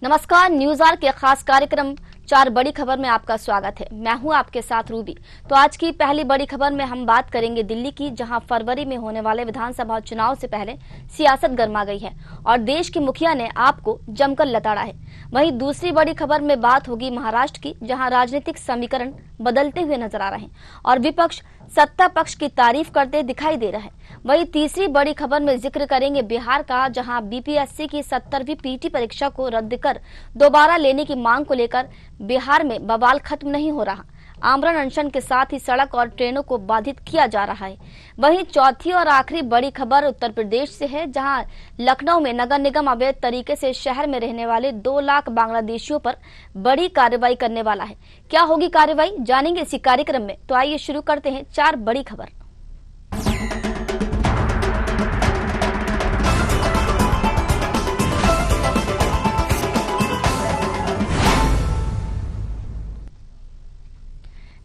नमस्कार, news our के खास कार्यक्रम चार बड़ी खबर में आपका स्वागत है। मैं हूं आपके साथ रूबी। तो आज की पहली बड़ी खबर में हम बात करेंगे दिल्ली की, जहां फरवरी में होने वाले विधानसभा चुनाव से पहले सियासत गर्मा गई है और देश के मुखिया ने आपको जमकर लताड़ा है। वहीं दूसरी बड़ी खबर में बात होगी महाराष्ट्र की, जहां राजनीतिक समीकरण बदलते हुए नजर आ रहे हैं और विपक्ष सत्ता पक्ष की तारीफ करते दिखाई दे रहा है। वहीं तीसरी बड़ी खबर में जिक्र करेंगे बिहार का, जहां बीपीएससी की 70वीं पीटी परीक्षा को रद्द कर दोबारा लेने की मांग को लेकर बिहार में बवाल खत्म नहीं हो रहा। आमरण अनशन के साथ ही सड़क और ट्रेनों को बाधित किया जा रहा है। वहीं चौथी और आखिरी बड़ी खबर उत्तर प्रदेश से है, जहां लखनऊ में नगर निगम अवैध तरीके से शहर में रहने वाले 2 लाख बांग्लादेशियों पर बड़ी कार्रवाई करने वाला है। क्या होगी कार्रवाई, जानेंगे इसी कार्यक्रम में। तो आइए शुरू करते हैं चार बड़ी खबर।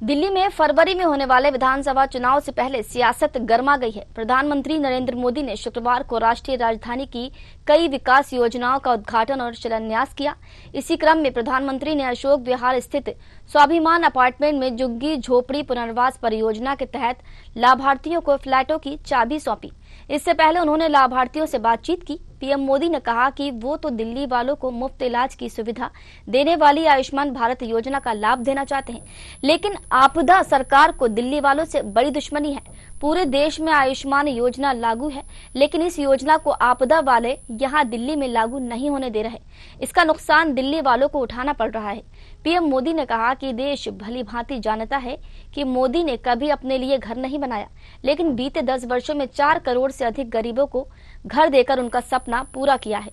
दिल्ली में फरवरी में होने वाले विधानसभा चुनाव से पहले सियासत गर्मा गई है। प्रधानमंत्री नरेंद्र मोदी ने शुक्रवार को राष्ट्रीय राजधानी की कई विकास योजनाओं का उद्घाटन और शिलान्यास किया। इसी क्रम में प्रधानमंत्री ने अशोक विहार स्थित स्वाभिमान अपार्टमेंट में झुग्गी झोपड़ी पुनर्वास परियोजना के तहत लाभार्थियों को फ्लैटों की चाबी सौंपी। इससे पहले उन्होंने लाभार्थियों से बातचीत की। पीएम मोदी ने कहा कि वो तो दिल्ली वालों को मुफ्त इलाज की सुविधा देने वाली आयुष्मान भारत योजना का लाभ देना चाहते हैं, लेकिन आपदा सरकार को दिल्ली वालों से बड़ी दुश्मनी है। पूरे देश में आयुष्मान योजना लागू है, लेकिन इस योजना को आपदा वाले यहाँ दिल्ली में लागू नहीं होने दे रहे। इसका नुकसान दिल्ली वालों को उठाना पड़ रहा है। पीएम मोदी ने कहा कि देश भली भांति जानता है कि मोदी ने कभी अपने लिए घर नहीं बनाया, लेकिन बीते 10 वर्षों में 4 करोड़ से अधिक गरीबों को घर देकर उनका सपना पूरा किया है।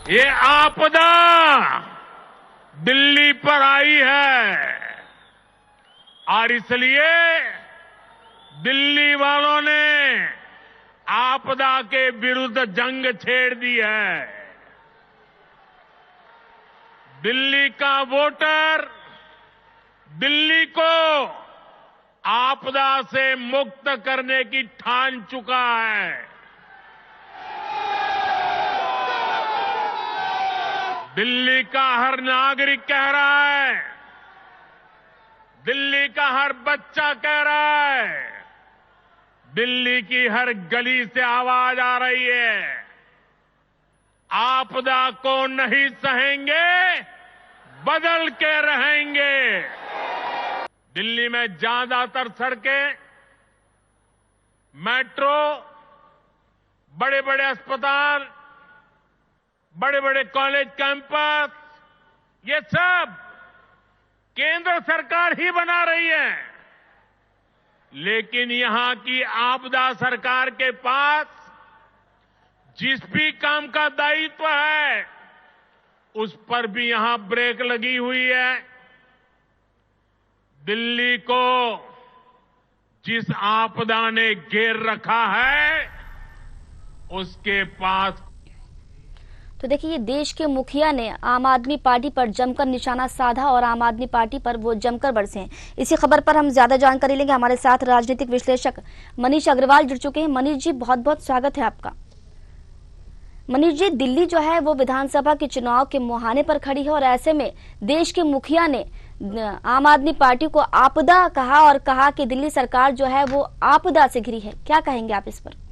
ये आपदा दिल्ली पर आई है और इसलिए दिल्ली वालों ने आपदा के विरुद्ध जंग छेड़ दी है। दिल्ली का वोटर दिल्ली को आपदा से मुक्त करने की ठान चुका है। दिल्ली का हर नागरिक कह रहा है, दिल्ली का हर बच्चा कह रहा है, दिल्ली की हर गली से आवाज आ रही है, आपदा को नहीं सहेंगे, बदल के रहेंगे। दिल्ली में ज्यादातर सड़कें, मेट्रो, बड़े बड़े अस्पताल, बड़े बड़े कॉलेज कैंपस, ये सब केंद्र सरकार ही बना रही है। लेकिन यहां की आपदा सरकार के पास जिस भी काम का दायित्व है, उस पर भी यहां ब्रेक लगी हुई है। दिल्ली को जिस आपदा ने घेर रखा है, उसके पास। तो देखिए, देश के मुखिया ने आम आदमी पार्टी पर जमकर निशाना साधा और आम आदमी पार्टी पर वो जमकर बरसे हैं। इसी खबर पर हम ज्यादा जानकारी लेंगे। हमारे साथ राजनीतिक विश्लेषक मनीष अग्रवाल जुड़ चुके हैं। मनीष जी, बहुत बहुत स्वागत है आपका। मनीष जी, दिल्ली जो है वो विधानसभा के चुनाव के मुहाने पर खड़ी है और ऐसे में देश के मुखिया ने आम आदमी पार्टी को आपदा कहा और कहा कि दिल्ली सरकार जो है वो आपदा से घिरी है। क्या कहेंगे आप इस पर?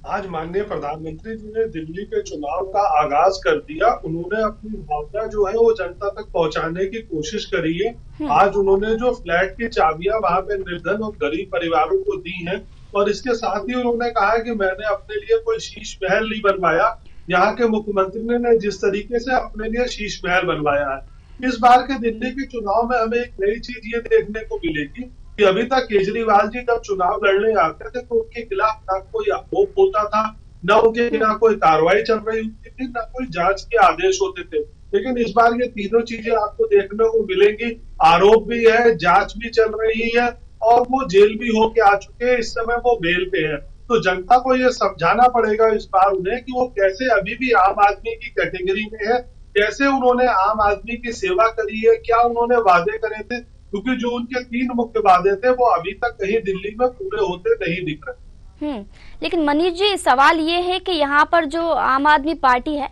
आज माननीय प्रधानमंत्री जी ने दिल्ली के चुनाव का आगाज कर दिया। उन्होंने अपनी भावना जो है वो जनता तक पहुंचाने की कोशिश करी है। आज उन्होंने जो फ्लैट की चाबियां वहां पे निर्धन और गरीब परिवारों को दी हैं और इसके साथ ही उन्होंने कहा कि मैंने अपने लिए कोई शीश महल नहीं बनवाया। यहाँ के मुख्यमंत्री ने जिस तरीके से अपने लिए शीश महल बनवाया है। इस बार के दिल्ली के चुनाव में हमें एक नई चीज ये देखने को मिलेगी कि अभी तक केजरीवाल जी जब चुनाव लड़ने आते थे तो उनके खिलाफ न कोई आरोप होता था, न उनके खिलाफ कोई कार्रवाई चल रही होती थी, न कोई जांच के आदेश होते थे। लेकिन इस बार ये तीनों चीजें आपको देखने को मिलेंगी। आरोप भी है, जांच भी चल रही है और वो जेल भी होके आ चुके हैं। इस समय वो बेल पे है। तो जनता को ये समझाना पड़ेगा इस बार उन्हें कि वो कैसे अभी भी आम आदमी की कैटेगरी में है, कैसे उन्होंने आम आदमी की सेवा करी है, क्या उन्होंने वादे करे थे, क्योंकि जो उनके 3 मुख्य वादे थे वो अभी तक कहीं दिल्ली में पूरे होते नहीं दिख रहे। लेकिन मनीष जी, सवाल ये है कि यहाँ पर जो आम आदमी पार्टी है,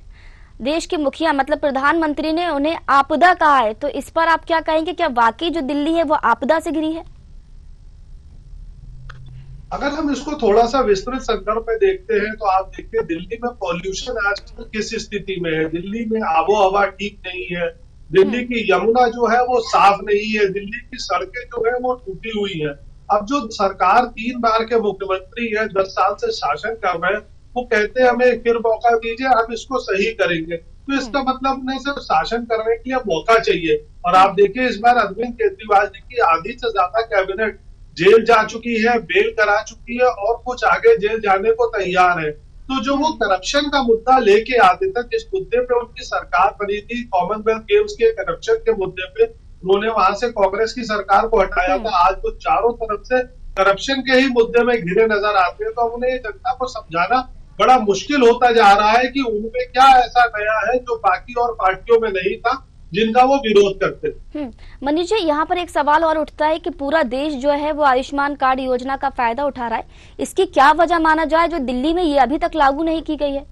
देश के मुखिया मतलब प्रधानमंत्री ने उन्हें आपदा कहा है, तो इस पर आप क्या कहेंगे? क्या वाकई जो दिल्ली है वो आपदा से घिरी है? अगर हम इसको थोड़ा सा विस्तृत संदर्भ में देखते हैं तो आप देखिए दिल्ली में पॉल्यूशन आज किस स्थिति में है। दिल्ली में आबो हवा ठीक नहीं है, दिल्ली की यमुना जो है वो साफ नहीं है, दिल्ली की सड़कें जो है वो टूटी हुई है। अब जो सरकार 3 बार के मुख्यमंत्री है, 10 साल से शासन कर रहे हैं, वो कहते हैं हमें फिर मौका दीजिए, हम इसको सही करेंगे। तो इसका मतलब उन्हें सिर्फ शासन करने के लिए मौका चाहिए। और आप देखिए इस बार अरविंद केजरीवाल जी की आधी से ज्यादा कैबिनेट जेल जा चुकी है, बेल करा चुकी है और कुछ आगे जेल जाने को तैयार है। तो जो वो करप्शन का मुद्दा लेके आते थे, जिस मुद्दे पे उनकी सरकार बनी थी, कॉमनवेल्थ गेम्स के करप्शन के मुद्दे पे उन्होंने वहां से कांग्रेस की सरकार को हटाया था। आज वो चारों तरफ से करप्शन के ही मुद्दे में घिरे नजर आते हैं। तो अब उन्हें जनता को समझाना बड़ा मुश्किल होता जा रहा है कि उनमें क्या ऐसा नया है जो बाकी और पार्टियों में नहीं था, जिनका वो विरोध करते थे। मनीष जी, यहाँ पर एक सवाल और उठता है कि पूरा देश जो है वो आयुष्मान कार्ड योजना का फायदा उठा रहा है। इसकी क्या वजह माना जाए जो दिल्ली में ये अभी तक लागू नहीं की गई है?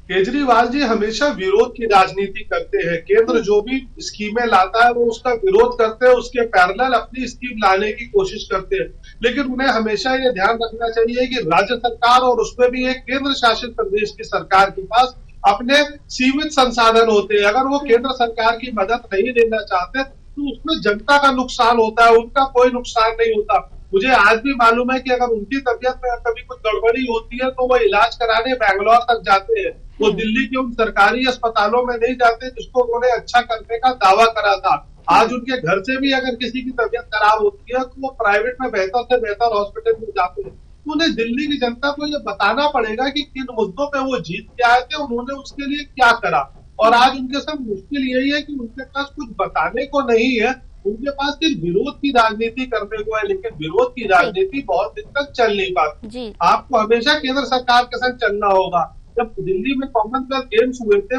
केजरीवाल जी हमेशा विरोध की राजनीति करते हैं। केंद्र जो भी स्कीमें लाता है वो उसका विरोध करते हैं, उसके पैरेलल अपनी स्कीम लाने की कोशिश करते हैं। लेकिन उन्हें हमेशा ये ध्यान रखना चाहिए कि राज्य सरकार और उसमें भी एक केंद्र शासित प्रदेश की सरकार के पास अपने सीमित संसाधन होते हैं। अगर वो केंद्र सरकार की मदद नहीं लेना चाहते तो उसमें जनता का नुकसान होता है, उनका कोई नुकसान नहीं होता। मुझे आज भी मालूम है कि अगर उनकी तबीयत में कभी कुछ गड़बड़ी होती है तो वो इलाज कराने बैंगलोर तक जाते हैं। वो दिल्ली के उन सरकारी अस्पतालों में नहीं जाते जिसको उन्होंने अच्छा करने का दावा करा था। आज उनके घर से भी अगर किसी की तबीयत खराब होती है तो वो प्राइवेट में बेहतर से बेहतर हॉस्पिटल में जाते हैं। उन्हें दिल्ली की जनता को ये बताना पड़ेगा कि किन मुद्दों पे वो जीत के आए थे, उन्होंने उसके लिए क्या करा। और आज उनके साथ मुश्किल यही है कि उनके पास कुछ बताने को नहीं है, उनके पास सिर्फ विरोध की राजनीति करने को है। लेकिन विरोध की राजनीति बहुत दिन तक चल नहीं पाती। आपको हमेशा केंद्र सरकार के साथ चलना होगा। जब दिल्ली में कॉमनवेल्थ गेम्स हुए थे,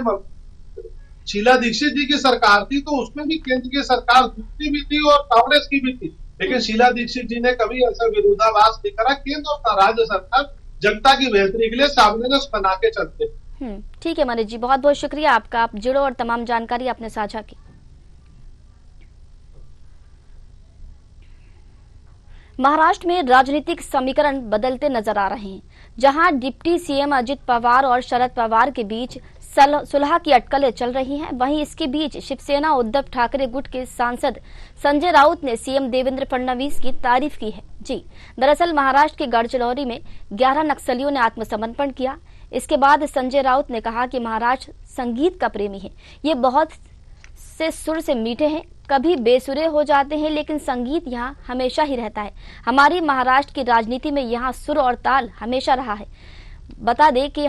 शीला दीक्षित जी की सरकार थी, तो उसमें भी केंद्र की सरकार दूसरी भी थी और कांग्रेस की भी थी। लेकिन शीला दीक्षित जी ने कभी ऐसा विरोधाभास नहीं करा। केंद्र और राज्य सरकार जनता की बेहतरी के लिए सामने से बना के चलते। ठीक है मनीष जी, बहुत बहुत शुक्रिया आपका, आप जुड़ो और तमाम जानकारी आपने साझा की। महाराष्ट्र में राजनीतिक समीकरण बदलते नजर आ रहे हैं। जहां डिप्टी सीएम अजित पवार और शरद पवार के बीच सुलह की अटकलें चल रही हैं, वहीं इसके बीच शिवसेना उद्धव ठाकरे गुट के सांसद संजय राउत ने सीएम देवेंद्र फडणवीस की तारीफ की है। जी, दरअसल महाराष्ट्र के गढ़चिरौली में 11 नक्सलियों ने आत्मसमर्पण किया। इसके बाद संजय राउत ने कहा कि महाराष्ट्र संगीत का प्रेमी है, ये बहुत से सुर से मीठे हैं, कभी बेसुरे हो जाते हैं, लेकिन संगीत यहाँ हमेशा ही रहता है। हमारी महाराष्ट्र की राजनीति में यहाँ सुर और ताल हमेशा रहा है। बता दें कि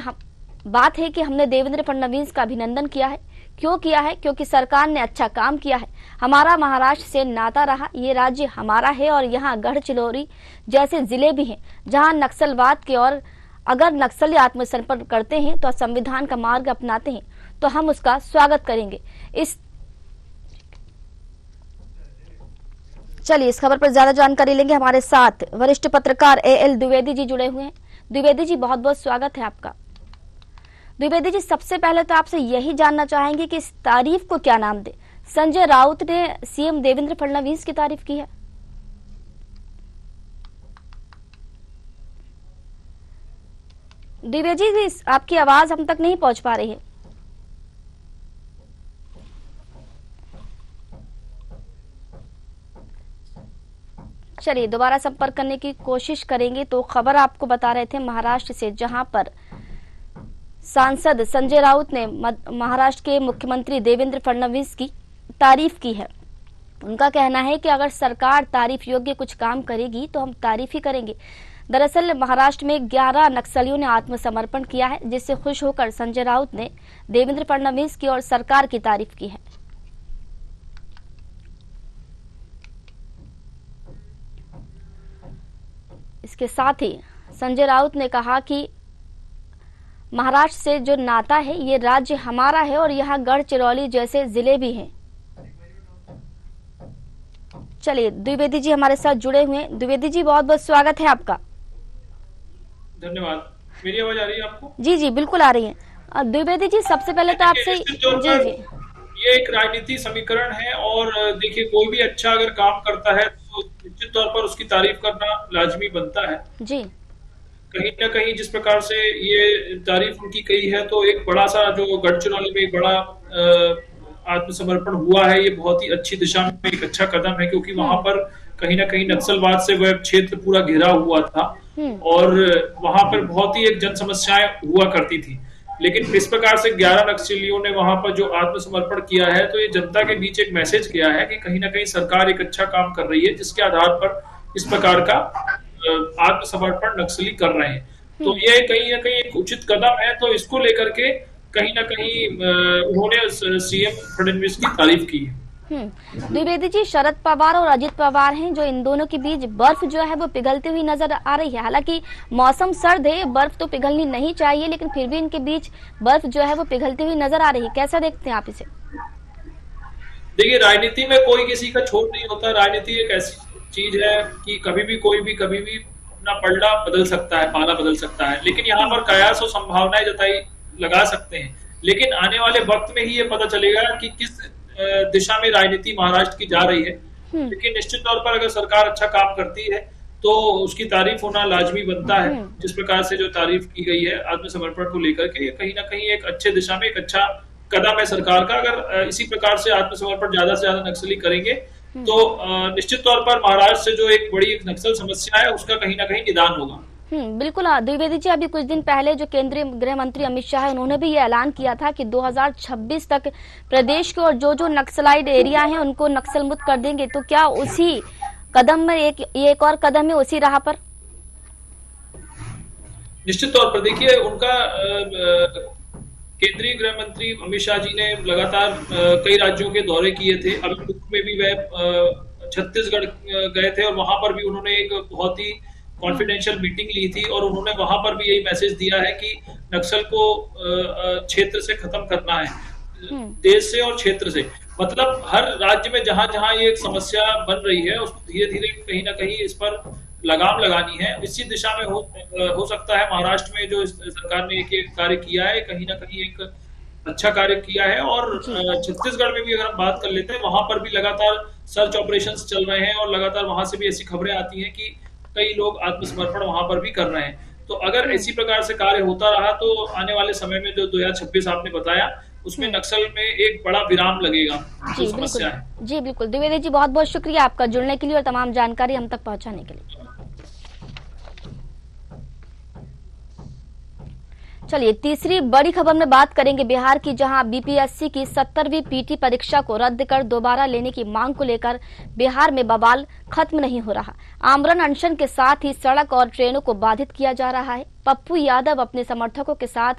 बात है कि हमने देवेंद्र फडणवीस का अभिनंदन किया है। क्यों किया है? क्योंकि सरकार ने अच्छा काम किया है। हमारा महाराष्ट्र से नाता रहा, ये राज्य हमारा है और यहाँ गढ़चिरौली जैसे जिले भी हैं जहाँ नक्सलवाद के, और अगर नक्सली आत्मसमर्पण करते हैं तो संविधान का मार्ग अपनाते हैं तो हम उसका स्वागत करेंगे। चलिए इस खबर पर ज्यादा जानकारी लेंगे। हमारे साथ वरिष्ठ पत्रकार एएल द्विवेदी जी जुड़े हुए हैं। द्विवेदी जी, बहुत बहुत स्वागत है आपका। द्विवेदी जी, सबसे पहले तो आपसे यही जानना चाहेंगे कि इस तारीफ को क्या नाम दे? संजय राउत ने सीएम देवेंद्र फडणवीस की तारीफ की है। द्विवेदी जी, आपकी आवाज हम तक नहीं पहुंच पा रही है। चलिए दोबारा संपर्क करने की कोशिश करेंगे। तो खबर आपको बता रहे थे महाराष्ट्र से, जहां पर सांसद संजय राउत ने महाराष्ट्र के मुख्यमंत्री देवेंद्र फडणवीस की तारीफ की है। उनका कहना है कि अगर सरकार तारीफ योग्य कुछ काम करेगी तो हम तारीफ ही करेंगे। दरअसल महाराष्ट्र में 11 नक्सलियों ने आत्मसमर्पण किया है, जिससे खुश होकर संजय राउत ने देवेंद्र फडणवीस की और सरकार की तारीफ की है। इसके साथ ही संजय राउत ने कहा कि महाराष्ट्र से जो नाता है, ये राज्य हमारा है और यहाँ गढ़चिरौली जैसे जिले भी हैं। चलिए द्विवेदी जी हमारे साथ जुड़े हुए हैं। द्विवेदी जी बहुत बहुत स्वागत है आपका। धन्यवाद। मेरी आवाज आ रही है आपको? जी जी बिल्कुल आ रही है। द्विवेदी जी सबसे पहले तो आपसे जी जी ये एक राजनीति समीकरण है और देखिए कोई भी अच्छा अगर काम करता है तो निश्चित तौर पर उसकी तारीफ करना लाजमी बनता है जी। कहीं ना कहीं जिस प्रकार से ये तारीफ उनकी कही है तो एक बड़ा सा जो गढ़चिरौली में एक बड़ा आत्मसमर्पण हुआ है, ये बहुत ही अच्छी दिशा में एक अच्छा कदम है क्योंकि वहां पर कहीं ना कहीं नक्सलवाद से वह क्षेत्र पूरा घिरा हुआ था और वहां पर बहुत ही एक जन समस्याएं हुआ करती थी। लेकिन इस प्रकार से 11 नक्सलियों ने वहां पर जो आत्मसमर्पण किया है तो ये जनता के बीच एक मैसेज गया है कि कहीं ना कहीं सरकार एक अच्छा काम कर रही है जिसके आधार पर इस प्रकार का आत्मसमर्पण नक्सली कर रहे हैं। तो ये कहीं ना कहीं एक उचित कदम है, तो इसको लेकर के कहीं ना कहीं उन्होंने सीएम फडणवीस की तारीफ की है। द्विवेदी जी शरद पवार और अजित पवार हैं जो इन दोनों के बीच बर्फ जो है वो पिघलती हुई नजर आ रही है। हालांकि मौसम सर्द है, बर्फ तो पिघलनी नहीं चाहिए, लेकिन फिर भी इनके बीच बर्फ जो है वो पिघलती हुई नजर आ रही है। कैसा देखते हैं आप इसे? देखिए राजनीति में कोई किसी का छोड़ नहीं होता। राजनीति एक ऐसी चीज है कि कभी भी कोई भी कभी भी अपना पलड़ा बदल सकता है, पाला बदल सकता है, लेकिन यहाँ पर कयास और संभावनाएं जताई लगा सकते हैं। लेकिन आने वाले वक्त में ही ये पता चलेगा कि किस दिशा में राजनीति महाराष्ट्र की जा रही है। लेकिन निश्चित तौर पर अगर सरकार अच्छा काम करती है तो उसकी तारीफ होना लाजमी बनता है। जिस प्रकार से जो तारीफ की गई है आत्मसमर्पण को लेकर के, कहीं ना कहीं एक अच्छे दिशा में एक अच्छा कदम है सरकार का। अगर इसी प्रकार से आत्मसमर्पण ज्यादा से ज्यादा नक्सली करेंगे तो निश्चित तौर पर महाराष्ट्र से जो एक बड़ी नक्सल समस्या है उसका कहीं ना कहीं निदान होगा। बिल्कुल। द्विवेदी जी अभी कुछ दिन पहले जो केंद्रीय गृह मंत्री अमित शाह है उन्होंने भी ये ऐलान किया था कि 2026 तक प्रदेश के और जो नक्सलाइट एरिया हैं उनको नक्सल मुक्त कर देंगे। तो क्या उसी कदम में एक और कदम है उसी राह पर? निश्चित तौर पर देखिए उनका केंद्रीय गृह मंत्री अमित शाह जी ने लगातार कई राज्यों के दौरे किए थे। अभी में भी वह छत्तीसगढ़ गए थे और वहां पर भी उन्होंने एक बहुत ही कॉन्फिडेंशियल मीटिंग ली थी और उन्होंने वहां पर भी यही मैसेज दिया है कि नक्सल को क्षेत्र से खत्म करना है, देश से और क्षेत्र से। मतलब हर राज्य में जहां जहां ये एक समस्या बन रही है उसको धीरे धीरे कहीं ना कहीं इस पर लगाम लगानी है। इसी दिशा में हो सकता है महाराष्ट्र में जो सरकार ने एक कार्य किया है कहीं ना कहीं एक अच्छा कार्य किया है। और छत्तीसगढ़ में भी अगर हम बात कर लेते हैं वहां पर भी लगातार सर्च ऑपरेशंस चल रहे हैं और लगातार वहां से भी ऐसी खबरें आती हैं कि कई लोग आत्मसमर्पण वहां पर भी कर रहे हैं। तो अगर इसी प्रकार से कार्य होता रहा तो आने वाले समय में जो 2026 आपने बताया उसमें नक्सल में एक बड़ा विराम लगेगा जो समस्या है। जी बिल्कुल। द्विवेदी जी बहुत बहुत शुक्रिया आपका जुड़ने के लिए और तमाम जानकारी हम तक पहुंचाने के लिए। चलिए तीसरी बड़ी खबर में बात करेंगे बिहार की, जहां बीपीएससी की 70वीं पीटी परीक्षा को रद्द कर दोबारा लेने की मांग को लेकर बिहार में बवाल खत्म नहीं हो रहा। आमरण अनशन के साथ ही सड़क और ट्रेनों को बाधित किया जा रहा है। पप्पू यादव अपने समर्थकों के साथ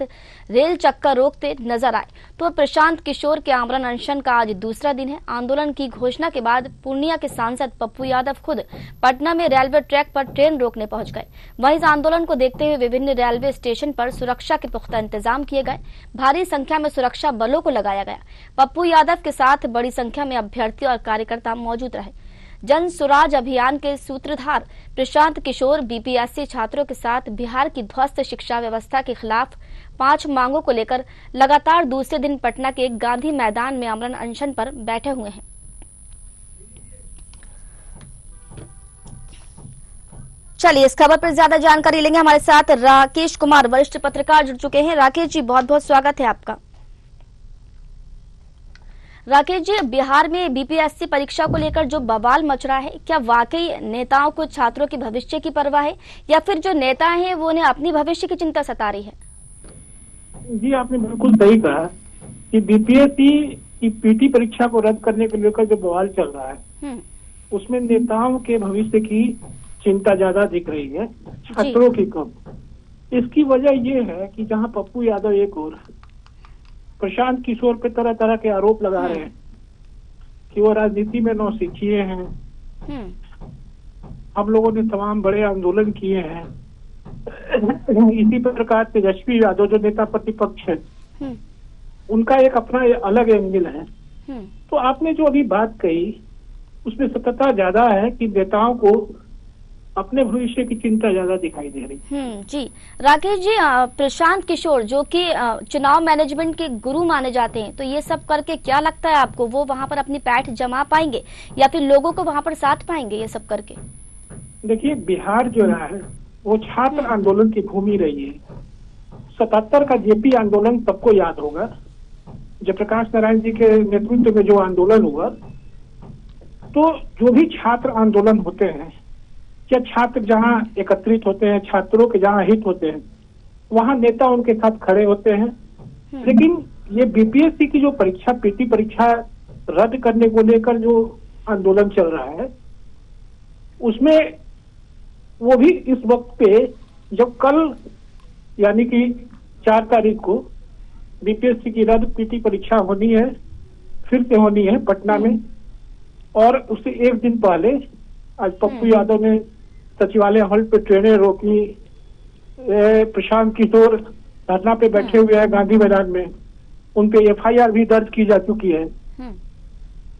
रेल चक्कर रोकते नजर आए। तो प्रशांत किशोर के आमरण अनशन का आज दूसरा दिन है। आंदोलन की घोषणा के बाद पूर्णिया के सांसद पप्पू यादव खुद पटना में रेलवे ट्रैक पर ट्रेन रोकने पहुंच गए। वहीं इस आंदोलन को देखते हुए विभिन्न रेलवे स्टेशन पर सुरक्षा के पुख्ता इंतजाम किए गए। भारी संख्या में सुरक्षा बलों को लगाया गया। पप्पू यादव के साथ बड़ी संख्या में अभ्यर्थी और कार्यकर्ता मौजूद रहे। जन सुराज अभियान के सूत्रधार प्रशांत किशोर बीपीएससी छात्रों के साथ बिहार की ध्वस्त शिक्षा व्यवस्था के खिलाफ 5 मांगों को लेकर लगातार दूसरे दिन पटना के गांधी मैदान में आमरण अनशन पर बैठे हुए हैं। चलिए इस खबर पर ज्यादा जानकारी लेंगे। हमारे साथ राकेश कुमार वरिष्ठ पत्रकार जुड़ चुके हैं। राकेश जी बहुत बहुत स्वागत है आपका। राकेश जी बिहार में बीपीएससी परीक्षा को लेकर जो बवाल मच रहा है, क्या वाकई नेताओं को छात्रों के भविष्य की परवाह है या फिर जो नेता हैं वो उन्हें अपनी भविष्य की चिंता सता रही है? जी आपने बिल्कुल सही कहा कि बीपीएससी की पीटी परीक्षा को रद्द करने को लेकर जो बवाल चल रहा है उसमें नेताओं के भविष्य की चिंता ज्यादा दिख रही है, छात्रों की कम। इसकी वजह ये है कि जहां पप्पू यादव एक और प्रशांत किशोर पे तरह तरह के आरोप लगा रहे हैं कि वो राजनीति में नौसिखिए हैं। हम लोगों ने तमाम बड़े आंदोलन किए हैं। इसी प्रकार तेजस्वी यादव जो नेता प्रतिपक्ष है उनका एक अपना अलग एंगल है। तो आपने जो अभी बात कही उसमें सत्यता ज्यादा है कि नेताओं को अपने भविष्य की चिंता ज्यादा दिखाई दे रही। जी राकेश जी, प्रशांत किशोर जो कि चुनाव मैनेजमेंट के गुरु माने जाते हैं, तो ये सब करके क्या लगता है आपको, वो वहां पर अपनी पैठ जमा पाएंगे या फिर लोगों को वहां पर साथ पाएंगे ये सब करके? देखिए, बिहार जो रहा है वो छात्र आंदोलन की भूमि रही है। 77 का जेपी आंदोलन सबको याद होगा, जयप्रकाश नारायण जी के नेतृत्व में जो आंदोलन हुआ। तो जो भी छात्र आंदोलन होते हैं या छात्र जहां एकत्रित होते हैं, छात्रों के जहां हित होते हैं, वहां नेता उनके साथ खड़े होते हैं। लेकिन ये बीपीएससी की जो परीक्षा, पीटी परीक्षा रद्द करने को लेकर जो आंदोलन चल रहा है, उसमें वो भी इस वक्त पे, जब कल यानी कि 4 तारीख को बीपीएससी की रद्द पीटी परीक्षा होनी है, फिर से होनी है पटना में, और उससे एक दिन पहले आज पप्पू यादव ने सचिवालय हॉल पे ट्रेनें रोकी, प्रशांत किशोर धरना पे बैठे हुए हैं गांधी मैदान में, उन पे एफआईआर भी दर्ज की जा चुकी है।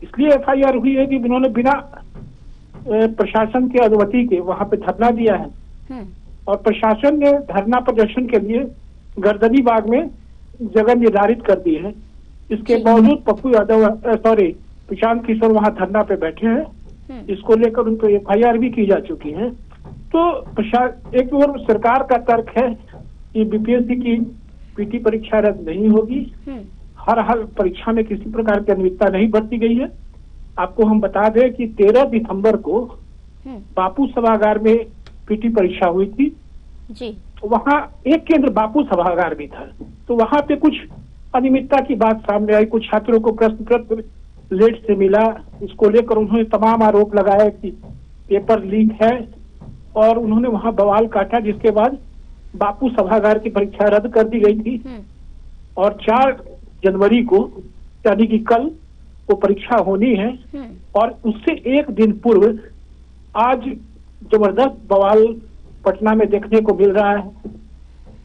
इसलिए एफआईआर हुई है कि उन्होंने बिना प्रशासन की अनुमति के वहां पे धरना दिया है, और प्रशासन ने धरना प्रदर्शन के लिए गर्दनी बाग में जगह निर्धारित कर दी है। इसके बावजूद पप्पू यादव प्रशांत किशोर वहां धरना पे बैठे हैं। इसको लेकर उन पर एफआईआर भी की जा चुकी है। तो एक और सरकार का तर्क है कि बीपीएससी की पीटी परीक्षा रद्द नहीं होगी, हर हाल परीक्षा में किसी प्रकार की अनियमितता नहीं बरती गई है। आपको हम बता दें कि 13 दिसंबर को बापू सभागार में पीटी परीक्षा हुई थी जी। वहाँ एक केंद्र बापू सभागार भी था, तो वहाँ पे कुछ अनियमितता की बात सामने आई। कुछ छात्रों को प्रश्न पत्र लेट से मिला, इसको लेकर उन्होंने तमाम आरोप लगाए कि पेपर लीक है, और उन्होंने वहां बवाल काटा, जिसके बाद बापू सभागार की परीक्षा रद्द कर दी गई थी। और 4 जनवरी को यानी कि कल वो परीक्षा होनी है, और उससे एक दिन पूर्व आज जबरदस्त बवाल पटना में देखने को मिल रहा है।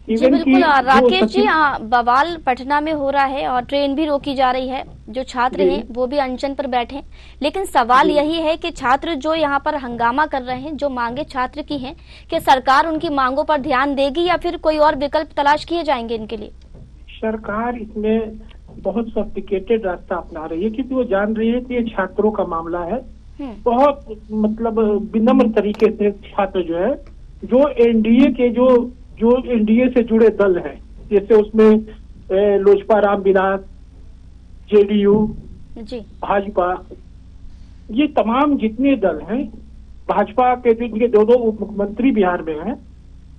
जी बिल्कुल राकेश जी, बवाल पटना में हो रहा है और ट्रेन भी रोकी जा रही है, जो छात्र हैं वो भी अनशन पर बैठे हैं। लेकिन सवाल यही है कि छात्र जो यहाँ पर हंगामा कर रहे हैं, जो मांगे छात्र की हैं, कि सरकार उनकी मांगों पर ध्यान देगी या फिर कोई और विकल्प तलाश किए जाएंगे इनके लिए? सरकार इसमें बहुत सॉफ्टिकेटेड रास्ता अपना रही है, क्योंकि वो जान रही है कि ये छात्रों का मामला है। बहुत मतलब विनम्र तरीके से छात्र जो है, जो एनडीए के जो एनडीए से जुड़े दल हैं, जैसे उसमें लोजपा रामविलास, जेडीयू, भाजपा, ये तमाम जितने दल हैं, भाजपा के जिनके 2 उप मुख्यमंत्री बिहार में हैं,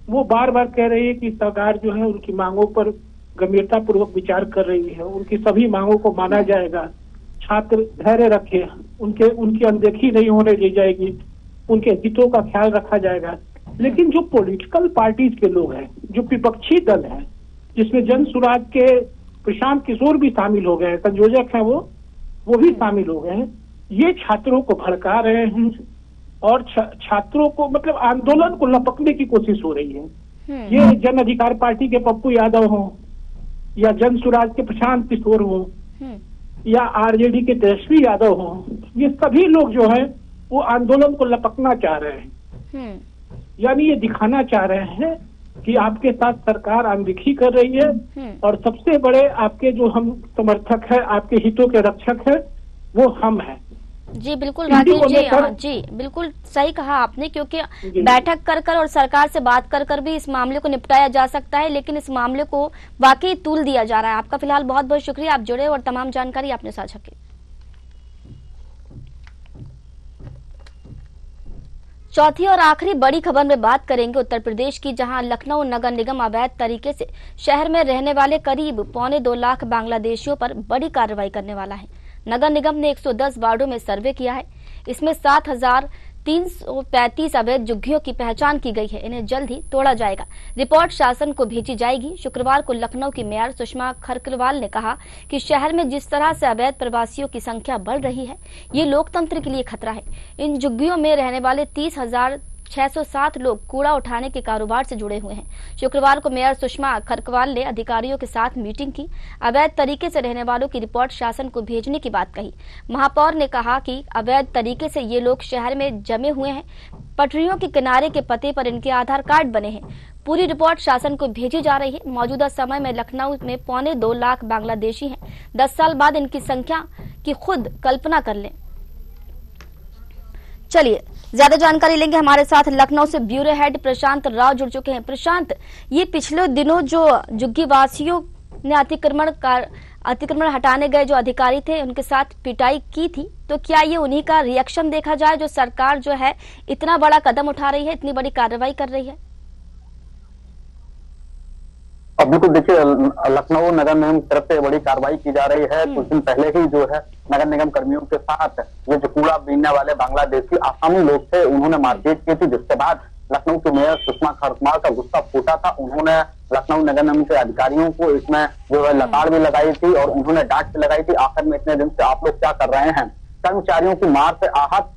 वो बार बार कह रहे हैं कि सरकार जो है उनकी मांगों पर गंभीरता पूर्वक विचार कर रही है, उनकी सभी मांगों को माना जाएगा, छात्र धैर्य रखे, उनकी अनदेखी नहीं होने दी जाएगी, उनके हितों का ख्याल रखा जाएगा। लेकिन जो पॉलिटिकल पार्टीज के लोग हैं, जो विपक्षी दल हैं, जिसमें जन सुराज के प्रशांत किशोर भी शामिल हो गए हैं, संयोजक हैं वो भी शामिल हो गए हैं, ये छात्रों को भड़का रहे हैं और छात्रों को मतलब आंदोलन को लपकने की कोशिश हो रही है। ये जन अधिकार पार्टी के पप्पू यादव हों या जन सुराज के प्रशांत किशोर हों या आरजेडी के तेजस्वी यादव हों, ये सभी लोग जो है वो आंदोलन को लपकना चाह रहे हैं। यानी ये दिखाना चाह रहे हैं कि आपके साथ सरकार अनदेखी कर रही है, और सबसे बड़े आपके जो हम समर्थक है, आपके हितों के रक्षक है, वो हम हैं। जी बिल्कुल राकेश जी, बिल्कुल सही कहा आपने, क्योंकि बैठक कर और सरकार से बात कर भी इस मामले को निपटाया जा सकता है, लेकिन इस मामले को वाकई तूल दिया जा रहा है। आपका फिलहाल बहुत बहुत शुक्रिया, आप जुड़े और तमाम जानकारी आपने साझा की। चौथी और आखिरी बड़ी खबर में बात करेंगे उत्तर प्रदेश की, जहां लखनऊ नगर निगम अवैध तरीके से शहर में रहने वाले करीब 1.25 लाख बांग्लादेशियों पर बड़ी कार्रवाई करने वाला है। नगर निगम ने 110 वार्डों में सर्वे किया है। इसमें 7,335 अवैध झुग्गियों की पहचान की गई है। इन्हें जल्द ही तोड़ा जाएगा। रिपोर्ट शासन को भेजी जाएगी। शुक्रवार को लखनऊ की मेयर सुषमा खरकरवाल ने कहा कि शहर में जिस तरह से अवैध प्रवासियों की संख्या बढ़ रही है, ये लोकतंत्र के लिए खतरा है। इन झुग्गियों में रहने वाले 607 लोग कूड़ा उठाने के कारोबार से जुड़े हुए हैं। शुक्रवार को मेयर सुषमा खरकवाल ने अधिकारियों के साथ मीटिंग की। अवैध तरीके से रहने वालों की रिपोर्ट शासन को भेजने की बात कही। महापौर ने कहा कि अवैध तरीके से ये लोग शहर में जमे हुए हैं। पटरियों के किनारे के पते पर इनके आधार कार्ड बने हैं। पूरी रिपोर्ट शासन को भेजी जा रही है। मौजूदा समय में लखनऊ में 2.25 लाख बांग्लादेशी हैं। 10 साल बाद इनकी संख्या की खुद कल्पना कर लें। चलिए ज्यादा जानकारी लेंगे। हमारे साथ लखनऊ से ब्यूरो हेड प्रशांत राव जुड़ चुके हैं। प्रशांत, ये पिछले दिनों जो झुग्गी वासियों ने अतिक्रमण हटाने गए जो अधिकारी थे उनके साथ पिटाई की थी, तो क्या ये उन्हीं का रिएक्शन देखा जाए जो सरकार जो है इतना बड़ा कदम उठा रही है, इतनी बड़ी कार्रवाई कर रही है? अब बिल्कुल देखिए, लखनऊ नगर निगम की तरफ से बड़ी कार्रवाई की जा रही है। कुछ दिन पहले ही जो है नगर निगम कर्मियों के साथ ये जो कूड़ा बीनने वाले बांग्लादेशी आसामी लोग थे उन्होंने मारपीट की थी, जिसके बाद लखनऊ के मेयर सुषमा खरकवाल का गुस्सा फूटा था। उन्होंने लखनऊ नगर निगम के अधिकारियों को इसमें जो है लताड़ भी लगाई थी और उन्होंने डांट भी लगाई थी। आखिर में इतने दिन से आप लोग क्या कर रहे हैं? कर्मचारियों की मार से आहत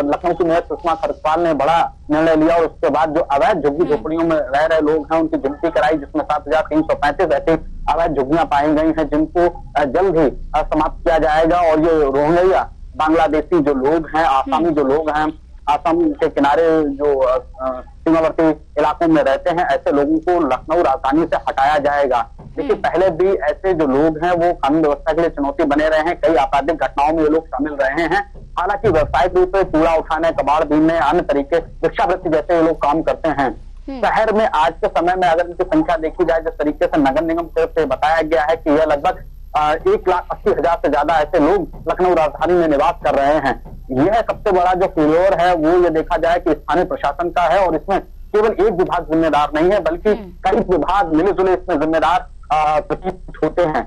लखनऊ की मेयर सुषमा खरकवाल ने बड़ा निर्णय लिया और उसके बाद जो अवैध झुग्गी झोपड़ियों में रह रहे लोग हैं उनकी गिनती कराई, जिसमें 7,335 ऐसी अवैध झुग्गियां पाई गई हैं जिनको जल्द ही समाप्त किया जाएगा। और ये रोहिंग्या बांग्लादेशी जो लोग हैं, आसामी जो लोग हैं, आसाम के किनारे जो सीमावर्ती इलाकों में रहते हैं, ऐसे लोगों को लखनऊ राजधानी से हटाया जाएगा। देखिए, पहले भी ऐसे जो लोग हैं वो कानून व्यवस्था के लिए चुनौती बने रहे हैं। कई आपराधिक घटनाओं में ये लोग शामिल रहे हैं। हालांकि व्यावसायिक रूप से कूड़ा उठाने, कबाड़ बीनने, अन्य तरीके भिक्षावृत्ति जैसे ये लोग काम करते हैं। शहर में आज के समय में अगर इनकी संख्या देखी जाए, जिस तरीके से नगर निगम की तरफ से बताया गया है कि यह लगभग 1,80,000 से ज्यादा ऐसे लोग लखनऊ राजधानी में निवास कर रहे हैं। यह सबसे बड़ा जो फेलियर है वो ये देखा जाए कि स्थानीय प्रशासन का है और इसमें केवल एक विभाग जिम्मेदार नहीं है बल्कि कई विभाग मिले जुले इसमें जिम्मेदार प्रतीत होते हैं।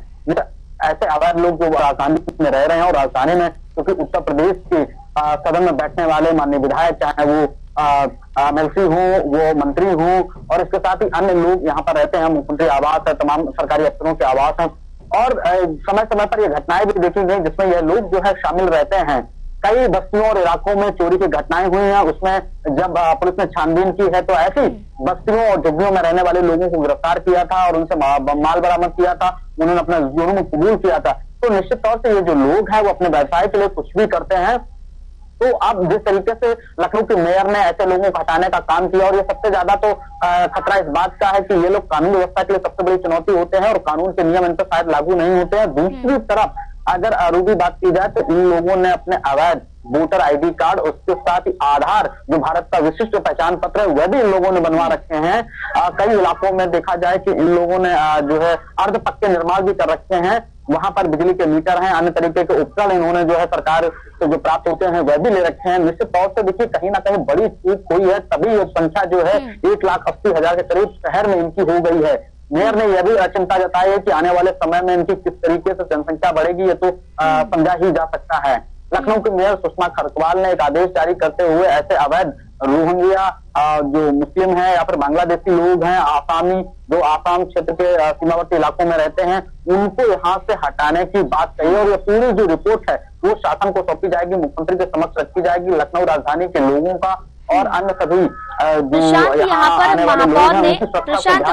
ऐसे अवैध लोग जो राजधानी में रह रहे हैं और राजधानी में क्योंकि उत्तर प्रदेश के सदन में बैठने वाले माननीय विधायक, चाहे वो एमएलसी हो, वो मंत्री हो और इसके साथ ही अन्य लोग यहाँ पर रहते हैं। मुख्यमंत्री आवास है, तमाम सरकारी अफसरों के आवास हैं और समय समय पर ये घटनाएं भी देखी गई जिसमें यह लोग जो है शामिल रहते हैं। कई बस्तियों और इलाकों में चोरी की घटनाएं हुई हैं। उसमें जब पुलिस ने छानबीन की है तो ऐसी बस्तियों और झुग्गियों में रहने वाले लोगों को गिरफ्तार किया था और उनसे माल बरामद किया था। उन्होंने अपना जुर्म कबूल किया था। तो निश्चित तौर से ये जो लोग हैं वो अपने व्यवसाय के लिए कुछ भी करते हैं। तो अब जिस तरीके से लखनऊ के मेयर ने ऐसे लोगों को हटाने का काम किया और ये सबसे ज्यादा तो खतरा इस बात का है कि ये लोग कानून व्यवस्था के लिए सबसे बड़ी चुनौती होते हैं और कानून के नियम इन पर शायद लागू नहीं होते हैं। दूसरी तरफ अगर रूबी बात की जाए तो इन लोगों ने अपने अवैध वोटर आईडी कार्ड, उसके साथ ही आधार जो भारत का विशिष्ट पहचान पत्र है वह भी इन लोगों ने बनवा रखे हैं। कई इलाकों में देखा जाए कि इन लोगों ने जो है अर्ध पक्के निर्माण भी कर रखे हैं। वहां पर बिजली के मीटर हैं, अन्य तरीके के उपकरण इन्होंने जो है सरकार से जो प्राप्त होते हैं वह भी ले रखे हैं। निश्चित तौर से देखिए कहीं ना कहीं बड़ी चूक हुई है, तभी ये संख्या जो है 1,80,000 के करीब शहर में इनकी हो गई है। मेयर ने यह भी चिंता जताई है कि आने वाले समय में इनकी किस तरीके से जनसंख्या बढ़ेगी ये तो समझा ही जा सकता है। लखनऊ के मेयर सुषमा खरकवाल ने एक आदेश जारी करते हुए ऐसे अवैध रोहिंग्या जो मुस्लिम है या फिर बांग्लादेशी लोग हैं, आसामी जो आसाम क्षेत्र के सीमावर्ती इलाकों में रहते हैं, उनको यहाँ से हटाने की बात कही और ये पूरी जो रिपोर्ट है वो शासन को सौंपी जाएगी, मुख्यमंत्री के समक्ष रखी जाएगी। लखनऊ राजधानी के लोगों का और अन्य सभी प्रशांत, यहाँ पर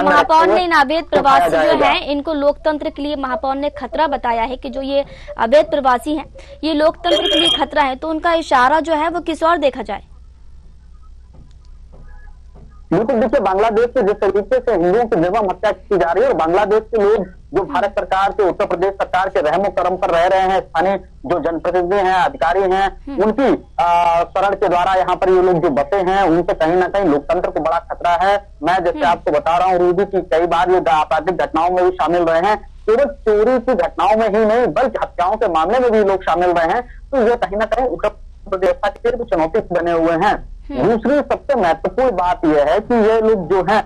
महापौर ने इन अवैध प्रवासी जो हैं इनको लोकतंत्र के लिए महापौर ने खतरा बताया है कि जो ये अवैध प्रवासी हैं ये लोकतंत्र के लिए खतरा है, तो उनका इशारा जो है वो किस और देखा जाए? बिल्कुल देखिए, बांग्लादेश से जिस तरीके से हिंदुओं की निर्मम हत्या की जा रही है और बांग्लादेश के लोग जो भारत सरकार के, उत्तर प्रदेश सरकार के रहमो करम पर रह रहे हैं, स्थानीय जो जनप्रतिनिधि हैं, अधिकारी हैं, उनकी शरण के द्वारा यहाँ पर ये लोग जो बसे हैं उनसे कहीं ना कहीं लोकतंत्र को बड़ा खतरा है। मैं जैसे आपको बता रहा हूँ रूबी की कई बार ये आपराधिक घटनाओं में भी शामिल रहे हैं, केवल चोरी की घटनाओं में ही नहीं बल्कि हत्याओं के मामले में भी लोग शामिल रहे हैं। तो ये कहीं ना कहीं उत्तर प्रदेश के लिए चुनौती बने हुए हैं। दूसरी सबसे महत्वपूर्ण बात यह है कि ये लोग जो है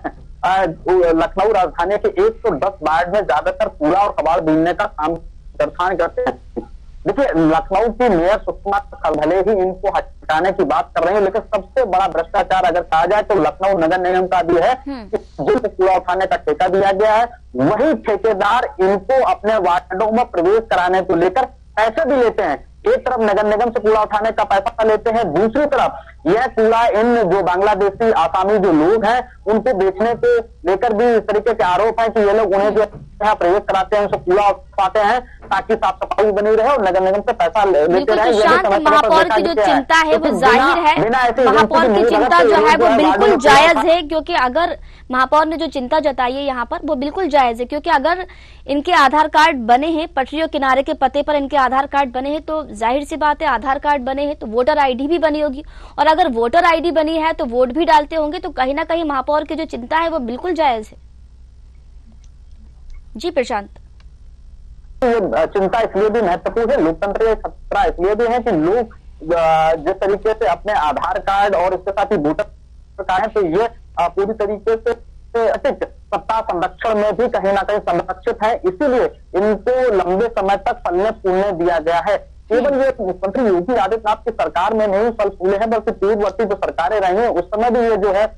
लखनऊ राजधानी के 110 वार्ड में ज्यादातर कूड़ा और कबाड़ बीनने का काम दर्शान करते हैं। देखिए, लखनऊ की मेयर सुषमा भले ही इनको हटाने की बात कर रही है, लेकिन सबसे बड़ा भ्रष्टाचार अगर कहा जाए तो लखनऊ नगर निगम का भी है कि जिनको कूड़ा उठाने का ठेका दिया गया है वही ठेकेदार इनको अपने वार्डों में प्रवेश कराने को लेकर पैसे भी लेते हैं। एक तरफ नगर निगम से कूड़ा उठाने का पैसा लेते हैं, दूसरी तरफ यह कूड़ा इन जो बांग्लादेशी आसामी जो लोग हैं उनको बेचने के लेकर भी इस तरीके के आरोप है कि ये लोग उन्हें जो यहाँ प्रवेश कराते हैं, उनसे कूड़ा उठाते हैं ताकि साफ सफाई बनी रहे और नगर निगम से पैसा लेते रहे। महापौर की जो चिंता है वो जाहिर है, महापौर की चिंता जो है वो बिल्कुल जायज है, क्योंकि अगर महापौर ने जो चिंता जताई है यहाँ पर वो बिल्कुल जायज है, क्योंकि अगर इनके आधार कार्ड बने हैं, पटरियों किनारे के पते पर इनके आधार कार्ड बने हैं, तो जाहिर सी बात है आधार कार्ड बने हैं तो वोटर आईडी भी बनी होगी, और अगर वोटर आईडी बनी है तो वोट भी डालते होंगे, तो कहीं ना कहीं महापौर की जो चिंता है वो बिल्कुल जायज है। जी प्रशांत, चिंता इसलिए भी महत्वपूर्ण है, लोकतंत्र का खतरा इसलिए भी है कि लोग जिस तरीके से अपने आधार कार्ड और इसके साथ ही वोटर कार्ड है, तो ये पूरी तरीके से सत्ता संरक्षण में भी कहीं ना कहीं संरक्षित है, इसीलिए इनको लंबे समय तक फलने फूलने दिया गया है। केवल ये मुख्यमंत्री योगी आदित्यनाथ की सरकार में नहीं फल फूले हैं, बल्कि पूर्ववर्ती जो सरकारें रही हैं उस समय भी ये जो है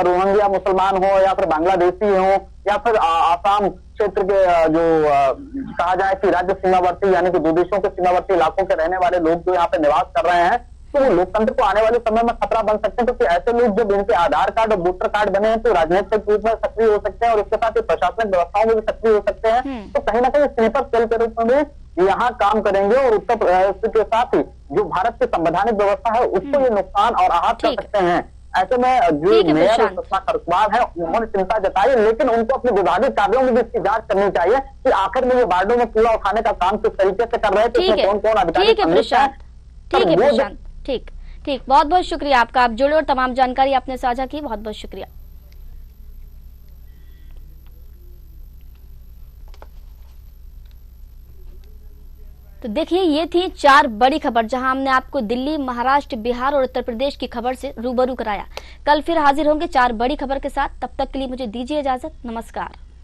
रोहिंग्या मुसलमान हो या फिर बांग्लादेशी हो या फिर आसाम क्षेत्र के जो कहा जाए कि राज्य सीमावर्ती यानी कि दो देशों के सीमावर्ती इलाकों के रहने वाले लोग जो यहाँ पे निवास कर रहे हैं, तो वो लोकतंत्र को आने वाले समय में खतरा बन सकते हैं, क्योंकि ऐसे लोग जब इनके आधार कार्ड और वोटर कार्ड बने हैं तो राजनीतिक रूप में सक्रिय हो सकते हैं और इसके साथ ही प्रशासनिक व्यवस्थाओं में भी सक्रिय हो सकते हैं। तो कहीं ना कहीं स्लीपर सेल के रूप में यहाँ काम करेंगे और उत्तर प्रदेश के साथ ही जो भारत की संवैधानिक व्यवस्था है उसको ये नुकसान और आहत कर सकते हैं। ऐसे में जो मेयर सुषमा खरसवाल है उन्होंने चिंता जताई, लेकिन उनको अपने विभागीय कार्यों में भी इसकी जांच करनी चाहिए कि आखिर में ये वार्डों में कूड़ा उठाने का काम किस तरीके से कर रहे थे, कौन कौन अधिकारी। ठीक, बहुत बहुत शुक्रिया आपका, आप जुड़े और तमाम जानकारी आपने साझा की, बहुत बहुत शुक्रिया। तो देखिए, ये थी 4 बड़ी खबर जहां हमने आपको दिल्ली, महाराष्ट्र, बिहार और उत्तर प्रदेश की खबर से रूबरू कराया। कल फिर हाजिर होंगे 4 बड़ी खबर के साथ, तब तक के लिए मुझे दीजिए इजाजत, नमस्कार।